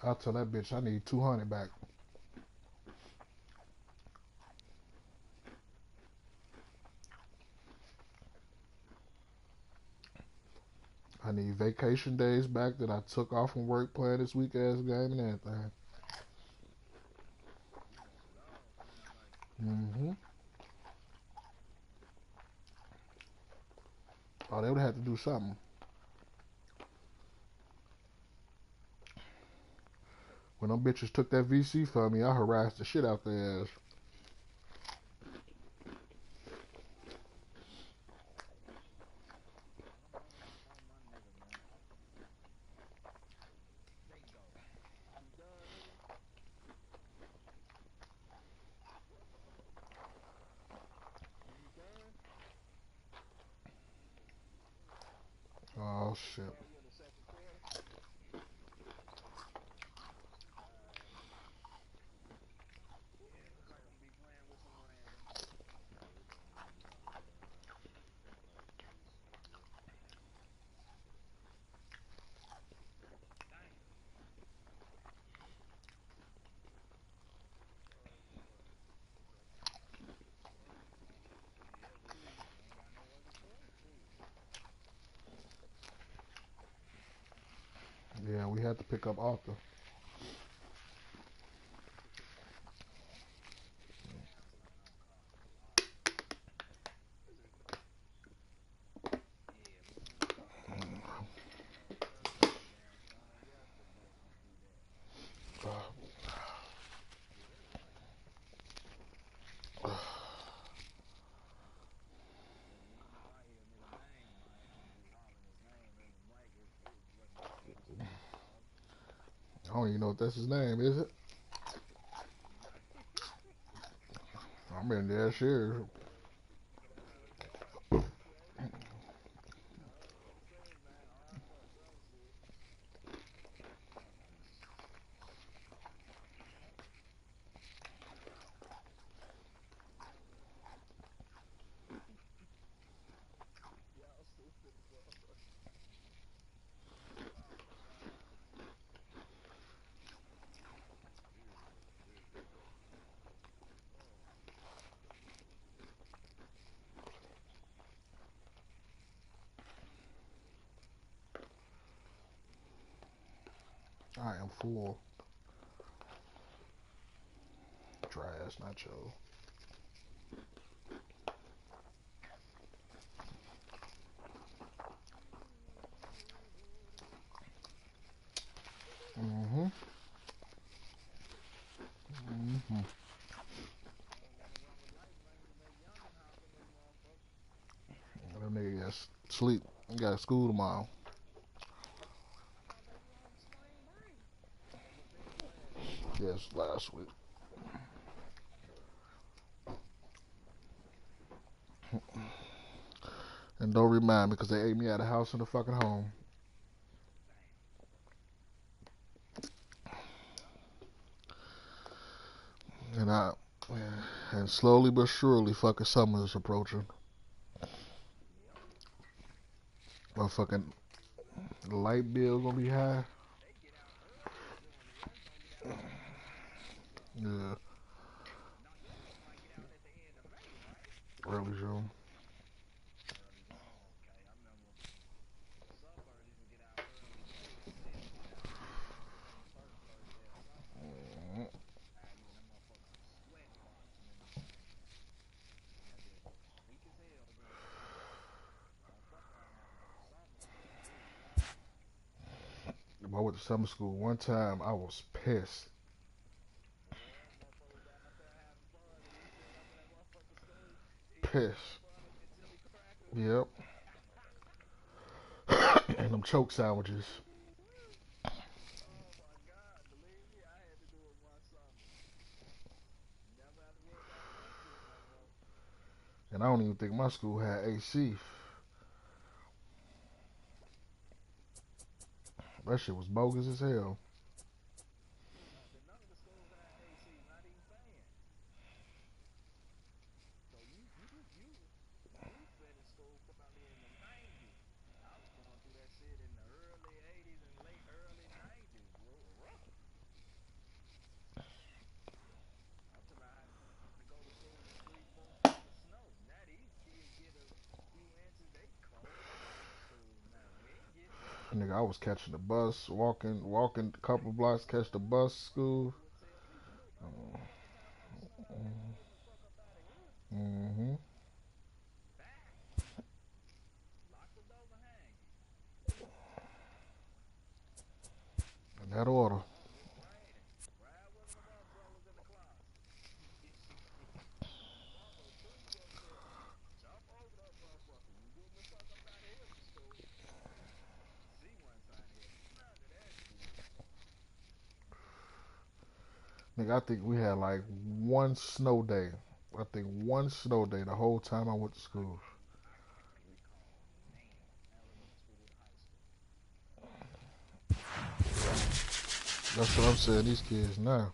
I'll tell that bitch I need 200 back. I need vacation days back that I took off from work playing this weak ass game and everything. Mm-hmm. Oh, they would have to do something. When them bitches took that VC from me, I harassed the shit out their ass. Oh shit. Yeah, we had to pick up Arthur. I don't even know if that's his name, is it? I'm in there, sure. I am full. Dry ass nacho. Mm-hmm. Mm-hmm. That nigga got sleep. He got school tomorrow. Yes, last week. And don't remind me because they ate me out of the house and the fucking home. And slowly but surely fucking summer is approaching. Motherfucking light bill gonna be high. Yeah. Early June. I went to summer school one time. I was pissed. Pissed. Yep. And them choke sandwiches. And I don't even think my school had AC. That shit was bogus as hell. Nigga, I was catching the bus, walking a couple blocks, catch the bus, school. Mm-hmm. In that order. Nigga, I think we had like one snow day. I think one snow day the whole time I went to school. That's what I'm saying, these kids now.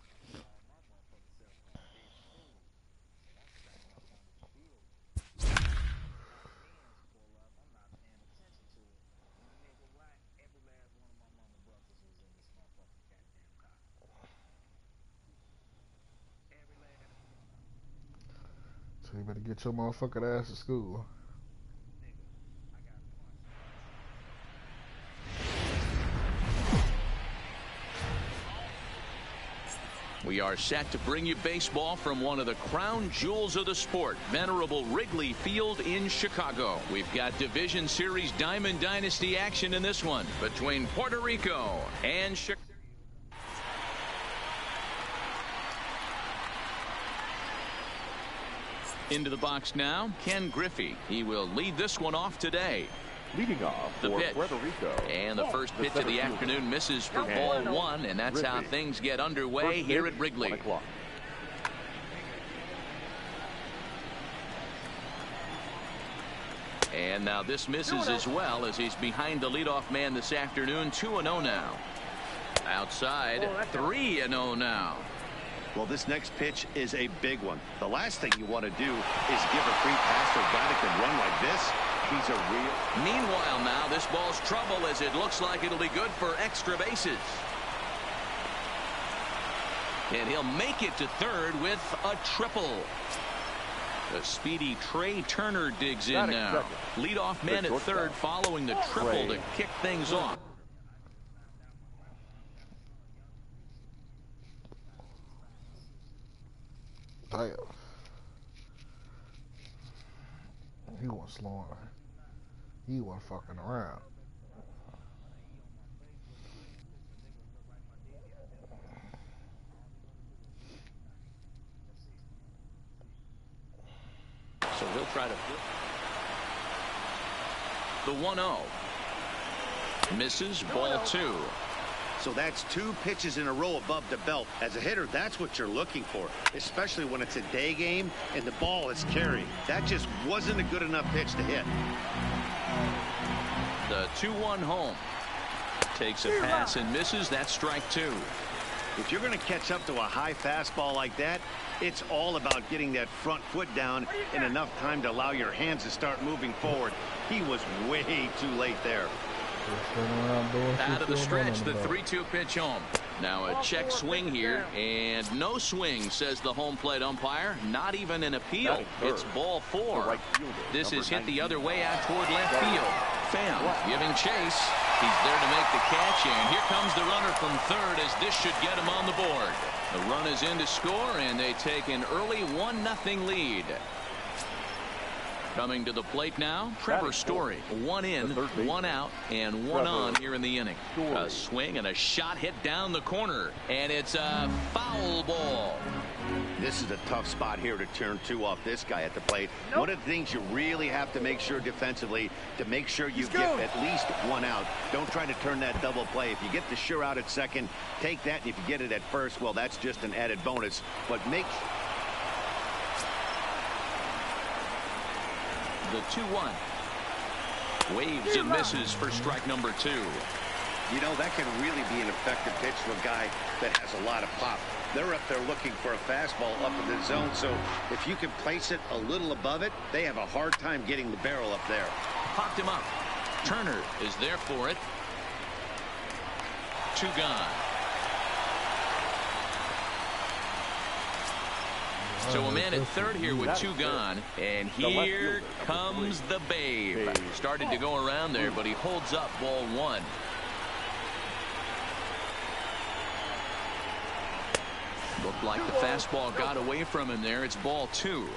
So you better get your motherfucking ass to school. We are set to bring you baseball from one of the crown jewels of the sport, venerable Wrigley Field in Chicago. We've got Division Series Diamond Dynasty action in this one between Puerto Rico and Chicago. Into the box now, Ken Griffey. He will lead this one off today. Leading off The for pitch. Puerto Rico. And the first pitch of the afternoon misses for ball one, and that's how things get underway here at Wrigley. And now this misses as well as he's behind the leadoff man this afternoon. 2-0 now. Outside, 3-0 now. Well, this next pitch is a big one. The last thing you want to do is give a free pass to a guy that can run like this. He's a real... Meanwhile now, this ball's trouble as it looks like it'll be good for extra bases. And he'll make it to third with a triple. The speedy Trey Turner digs in now. Leadoff man at third following the triple to kick things off. Damn. He wasn't slowing. He wasn't fucking around. So he'll try to flip. The 1-0. Misses, ball 2. So that's 2 pitches in a row above the belt. As a hitter, that's what you're looking for, especially when it's a day game and the ball is carrying. That just wasn't a good enough pitch to hit. The 2-1 home. Takes a pass and misses. That's strike 2. If you're going to catch up to a high fastball like that, it's all about getting that front foot down in enough time to allow your hands to start moving forward. He was way too late there. Out of the stretch, the 3-2 pitch home. Now a check swing here, and no swing, says the home plate umpire. Not even an appeal. It's ball 4. This is hit the other way out toward left field. Pham giving chase. He's there to make the catch, and here comes the runner from third as this should get him on the board. The run is in to score, and they take an early 1-0 lead. Coming to the plate now, Trevor Story. 1 in, 1 out, and 1 on here in the inning. A swing and a shot hit down the corner, and it's a foul ball. This is a tough spot here to turn 2 off this guy at the plate. One of the things you really have to make sure defensively, to make sure you get at least 1 out. Don't try to turn that double play. If you get the sure out at second, take that, and if you get it at first, well, that's just an added bonus. But make the 2-1. Waves and misses for strike number 2. You know, that can really be an effective pitch to a guy that has a lot of pop. They're up there looking for a fastball up in the zone, so if you can place it a little above it, they have a hard time getting the barrel up there. Popped him up. Turner is there for it. 2 gone. So a man at third here with 2 gone, and here comes the Babe. Started to go around there, but he holds up ball 1. Looked like the fastball got away from him there. It's ball 2.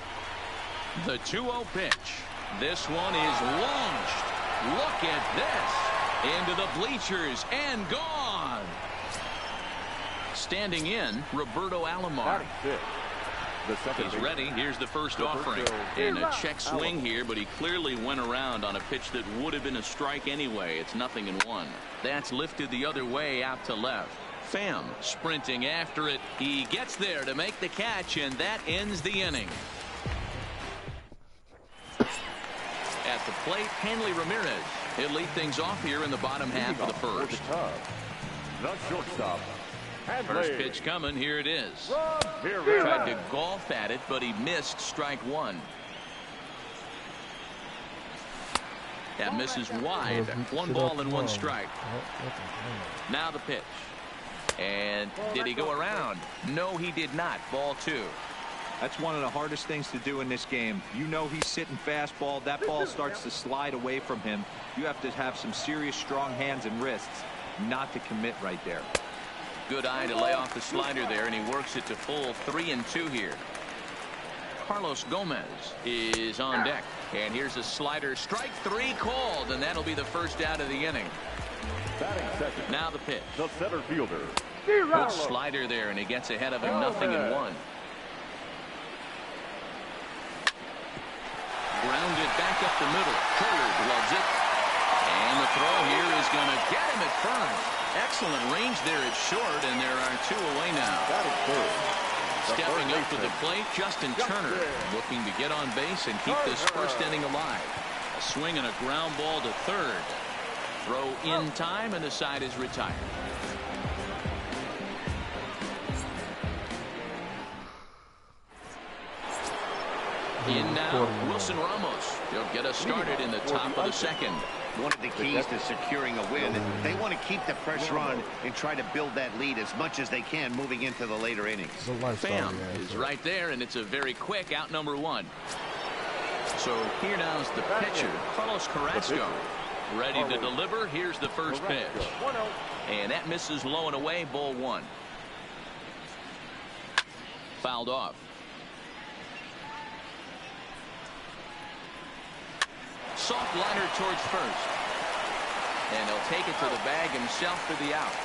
The 2-0 pitch. This one is launched. Look at this. Into the bleachers and gone. Standing in, Roberto Alomar. He's ready. Here's the first offering. And a check swing here, but he clearly went around on a pitch that would have been a strike anyway. It's 0-1. That's lifted the other way out to left. Pham sprinting after it. He gets there to make the catch, and that ends the inning. At the plate, Hanley Ramirez. He'll lead things off here in the bottom half of the first. The shortstop. First pitch coming. Here it is. Tried to golf at it, but he missed strike 1. That misses wide. 1 ball and 1 strike. Now the pitch. And did he go around? No, he did not. Ball 2. That's one of the hardest things to do in this game. You know he's sitting fastball. That ball starts to slide away from him. You have to have some serious strong hands and wrists not to commit right there. Good eye to lay off the slider there, and he works it to full 3-2 here. Carlos Gomez is on deck. And here's a slider. Strike 3 called, and that'll be the first out of the inning. Now the pitch. The center fielder. Good slider there, and he gets ahead of him. 0-1. Grounded back up the middle. Turner gloves it. And the throw here is going to get him at first. Excellent range there at short, and there are 2 away now. Stepping up to the plate, Justin Turner looking to get on base and keep this first inning alive. A swing and a ground ball to third. Throw in time, and the side is retired. In now, Wilson Ramos. He'll get us started in the top of the second. One of the keys to securing a win, they want to keep the pressure on and try to build that lead as much as they can moving into the later innings. Pham is right there, and it's a very quick out number 1. So here now's the pitcher, Carlos Carrasco. Ready to deliver. Here's the first pitch. And that misses low and away, ball 1. Fouled off. Soft liner towards first. And he'll take it to the bag himself for the out.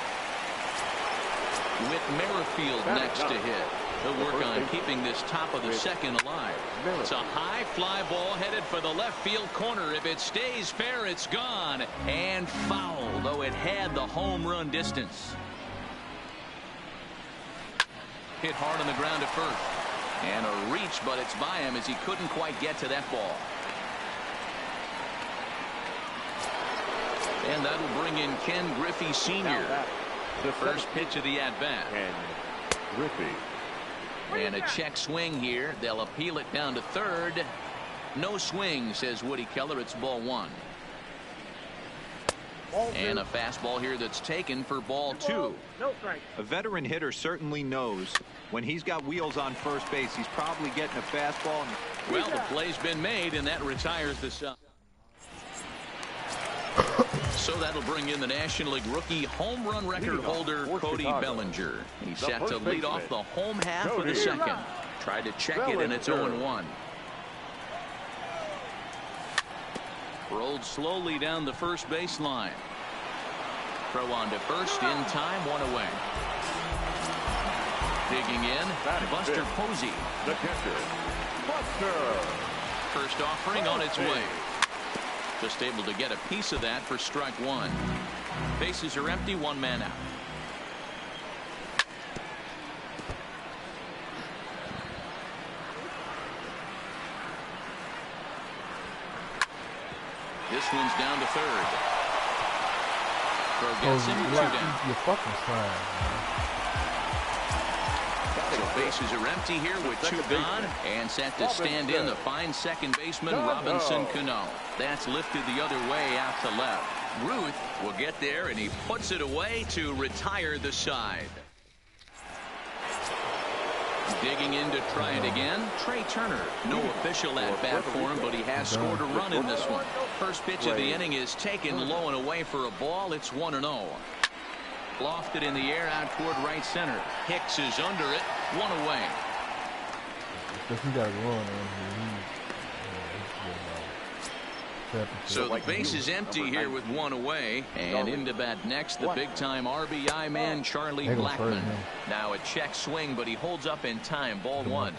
With Merrifield next to hit. He'll work on keeping this top of the second alive. It's a high fly ball headed for the left field corner. If it stays fair, it's gone. And foul, though it had the home run distance. Hit hard on the ground at first. And a reach, but it's by him as he couldn't quite get to that ball. And that'll bring in Ken Griffey Sr. The first pitch of the at-bat. Ken Griffey. And a check swing here. They'll appeal it down to third. No swing, says Woody Keller. It's ball one. And a fastball here that's taken for ball two. A veteran hitter certainly knows when he's got wheels on first base, he's probably getting a fastball. Well, the play's been made, and that retires the side. So that'll bring in the National League rookie home run record holder Cody Bellinger. He's set to lead off the home half of the second. Tried to check it, and it's 0-1. Rolled slowly down the first baseline. Throw on to first in time, one away. Digging in, Buster Posey. The catcher, Buster. First offering on its way. Just able to get a piece of that for strike one. Bases are empty, one man out. This one's down to third. Throw gets him, two down. You're fucking fine, So bases are empty here with two gone, and set to stand in the fine second baseman Robinson Cano. That's lifted the other way out to left. Ruth will get there, and he puts it away to retire the side. Digging in to try it again, Trey Turner. No official at bat for him, but he has scored a run in this one. First pitch of the inning is taken low and away for a ball. It's 1-0. Lofted in the air out toward right center. Hicks is under it. One away. If he got going, So the base is empty here with one away. And into bat next, the big-time RBI man, Charlie Blackmon. Now a check swing, but he holds up in time. Ball one.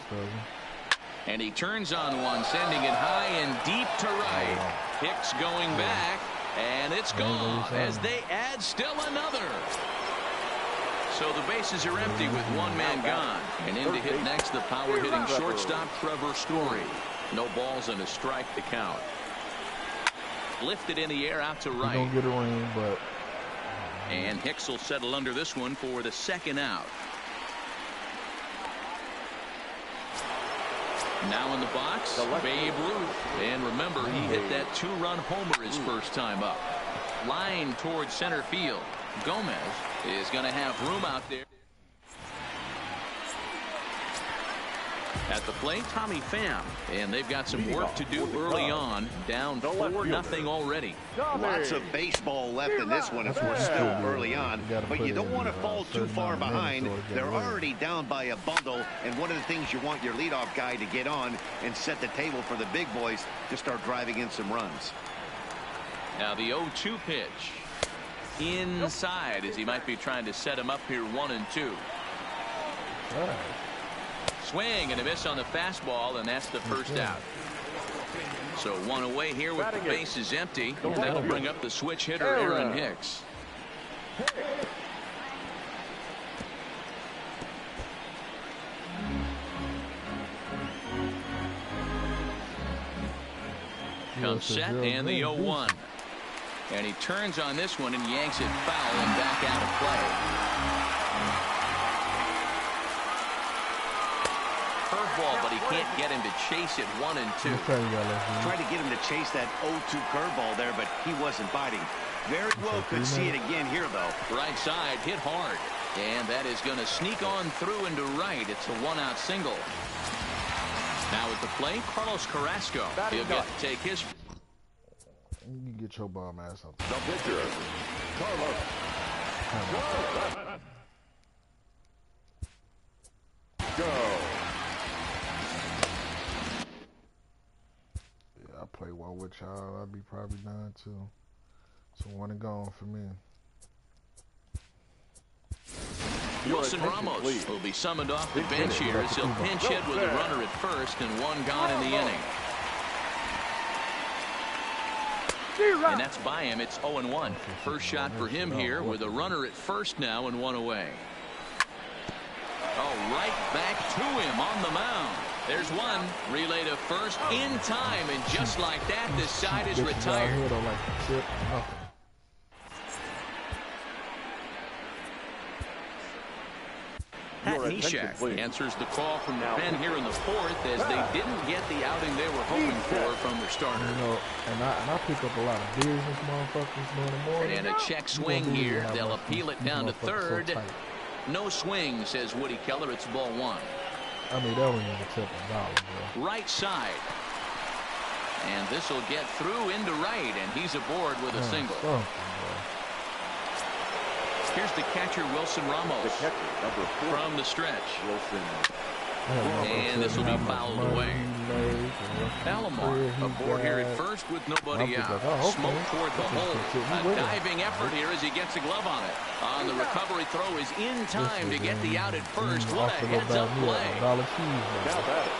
And he turns on one, sending it high and deep to right. Hicks going back, and it's gone as they add still another. So the bases are empty with one man gone. And in to hit next, the power-hitting shortstop, Trevor Story. No balls and a strike to count. Lifted in the air out to right. Don't get a ring, but and Hicks will settle under this one for the second out. Now in the box, Babe Ruth. And remember, he hit that two-run homer his first time up. Line towards center field. Gomez is going to have room out there. At the plate, Tommy Pham. And they've got some work to do early on. Down 4-0 already. Lots of baseball left in this one as we're still early on. But you don't want to fall too far behind. They're already down by a bundle. And one of the things you want your leadoff guy to get on and set the table for the big boys to start driving in some runs. Now the 0-2 pitch. Inside as he might be trying to set him up here 1-2. Swing and a miss on the fastball, and that's the first out. So one away here with the bases empty. That'll bring up the switch hitter Aaron Hicks. Comes set and the 0-1. And he turns on this one and yanks it foul and back out of play. Curveball, but he can't get him to chase it 1-2. Tried to get him to chase that 0-2 curveball there, but he wasn't biting. Very well could see it again here, though. Right side, hit hard. And that is going to sneak on through into right. It's a one-out single. Now at the plate, Carlos Carrasco. He'll get to take his... You get your bum ass up. The pitcher, Carlos. Go. Yeah, I play play well with y'all, I'd be probably done too. So one and gone for me. Wilson Ramos will be summoned off the bench here as he'll pinch hit with a runner at first and one gone in the inning. And that's by him. It's 0-1. First shot for him here with a runner at first now and one away. Oh, right back to him on the mound. There's one. Relay to first in time, and just like that, this side is retired. Pat Neshek answers the call from the pen here in the fourth as they didn't get the outing they were hoping for from their starter. You know, and I pick up a lot of business motherfuckers in the morning. And a check swing here. They'll appeal it down to third. No swing, says Woody Keller. It's ball one. I mean, that wasn't even tip $1, bro. Right side. And this will get through into right, and he's aboard with a single. Here's the catcher, Wilson Ramos. The catcher, number 4. From the stretch. Wilson. And this will be fouled away. Alomar aboard here at first with nobody out. Smoke toward the hole. A diving effort here as he gets a glove on it. On the recovery throw is in time to get the out at first. What a heads-up play.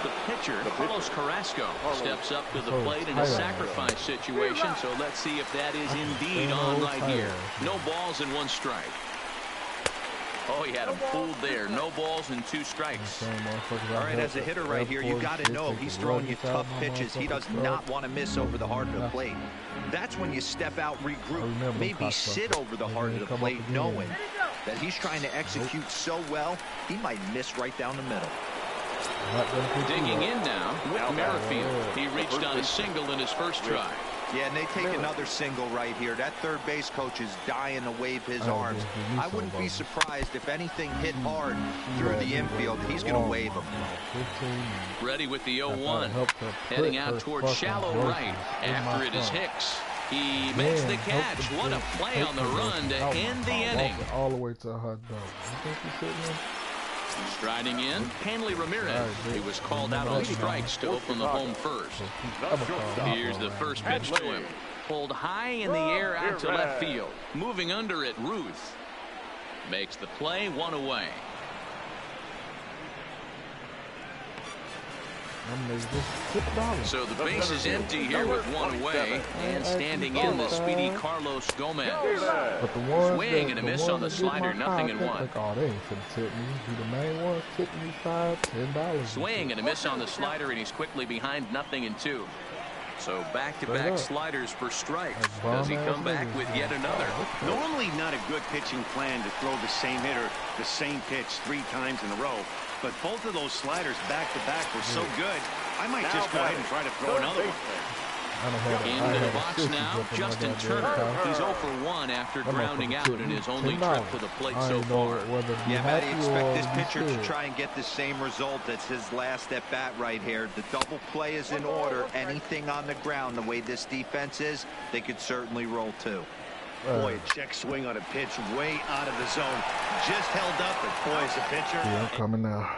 The pitcher, Carlos Carrasco, steps up to the plate in a sacrifice situation. So let's see if that is indeed on right here. No balls and 1 strike. Oh, he had him fooled there. No balls and 2 strikes. All right, as a hitter right here, you got to know he's throwing you tough pitches. He does not want to miss over the heart of the plate. That's when you step out, regroup, maybe sit over the heart of the plate, knowing that he's trying to execute so well, he might miss right down the middle. Digging in now, Whit Merrifield. He reached on a single in his first try. Yeah, and they take another single right here. That third base coach is dying to wave his arms. I wouldn't be surprised if anything hit hard through the infield. He's going to wave them. Ready with the 0-1. Heading out towards shallow right. After it is Hicks. He makes the catch. What a play on the run to end the inning. All the way to a hot dog. You think he's sitting there? Striding in, Hanley Ramirez. He was called out on strikes to open the home first. Here's the first pitch to him. Pulled high in the air out to left field. Moving under it, Ruth. Makes the play, 1 away. So the base is empty here with 1 away, and standing in the speedy Carlos Gomez. Swing and a miss on the slider, nothing in 1. Swing and a miss on the slider, and he's quickly behind, nothing in 2. So back-to-back sliders for strikes. Does he come back with yet another? Normally not a good pitching plan to throw the same hitter the same pitch 3 times in a row. But both of those sliders back-to-back were so good, I might just go ahead and try to throw another one. Into the box now, Justin Turner. He's 0 for 1 after grounding out in his only trip to the plate so far. Yeah, Matty, expect this pitcher to try and get the same result as his last at-bat right here. The double play is in order. Anything on the ground, the way this defense is, they could certainly roll 2. Boy, a check swing on a pitch way out of the zone. Just held up, but boy, as a pitcher. Yeah, I'm coming now.